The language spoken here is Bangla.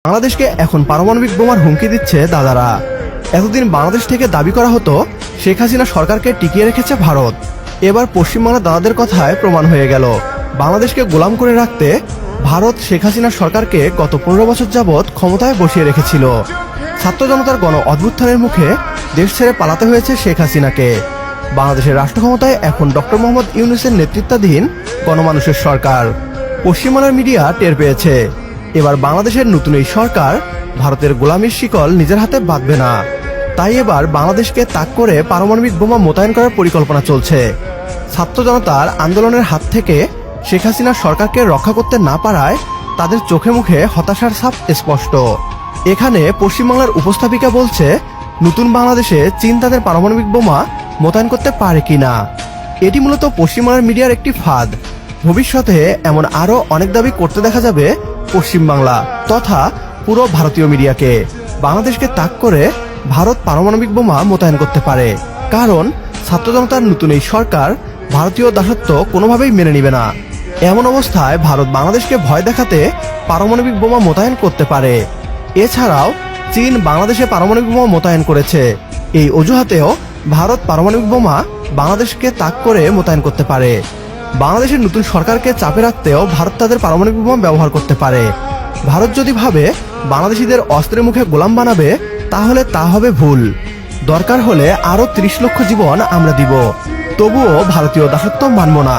বাংলাদেশকে এখন পারমাণবিক বোমার হুমকি দিচ্ছে দাদারা। এতদিন বাংলাদেশ থেকে দাবি করা হতো শেখ হাসিনা সরকারকে টিকিয়ে রেখেছে ভারত। এবার পশ্চিমবাংলার দাদাদের কথায় প্রমাণ হয়ে গেল বাংলাদেশকে গোলাম করে রাখতে ভারত শেখ হাসিনা সরকারকে গত 15 বছর যাবৎ ক্ষমতায় বসিয়ে রেখেছিল। ছাত্র জনতার গণ অভ্যুত্থানের মুখে দেশ ছেড়ে পালাতে হয়েছে শেখ হাসিনাকে। বাংলাদেশের রাষ্ট্র ক্ষমতায় এখন ডক্টর মোহাম্মদ ইউনূসের নেতৃত্বাধীন গণমানুষের সরকার। পশ্চিমবাংলার মিডিয়া টের পেয়েছে এবার বাংলাদেশের নতুন এই সরকার ভারতের গোলামির শিকল নিজের হাতে বাঁধবে না। তাই এবার বাংলাদেশকে তাক করে পারমাণবিক বোমা মোতায়েন করার পরিকল্পনা চলছে। ছাত্র জনতার আন্দোলনের হাত থেকে শেখ হাসিনার সরকারকে রক্ষা করতে না পারায় তাদের চোখে মুখে হতাশার ছাপ স্পষ্ট। এখানে পশ্চিমবাংলার উপস্থাপিকা বলছে নতুন বাংলাদেশে চীন তাদের পারমাণবিক বোমা মোতায়েন করতে পারে কিনা। এটি মূলত পশ্চিমবাংলার মিডিয়ার একটি ফাঁদ। ভবিষ্যতে এমন আরো অনেক দাবি করতে দেখা যাবে পশ্চিমবাংলা তথা পুরো ভারতীয় মিডিয়াকে। বাংলাদেশকে তাক করে ভারত পারমাণবিক বোমা মোতায়েন করতে পারে, কারণ ছাত্র জনতার নতুন এই সরকার ভারতীয় দাসত্ব কোনোভাবেই মেনে নিবে না। এমন অবস্থায় ভারত বাংলাদেশকে ভয় দেখাতে পারমাণবিক বোমা মোতায়েন করতে পারে। এছাড়াও চীন বাংলাদেশে পারমাণবিক বোমা মোতায়েন করেছে, এই অজুহাতেও ভারত পারমাণবিক বোমা বাংলাদেশকে তাক করে মোতায়েন করতে পারে। বাংলাদেশের নতুন সরকারকে চাপে রাখতেও ভারত তাদের পারমাণবিক বোমা ব্যবহার করতে পারে। ভারত যদি ভাবে বাংলাদেশিদের অস্ত্রের মুখে গোলাম বানাবে, তাহলে তা হবে ভুল। দরকার হলে আরো 30 লক্ষ জীবন আমরা দিব, তবুও ভারতীয় দাসত্ব মানব না।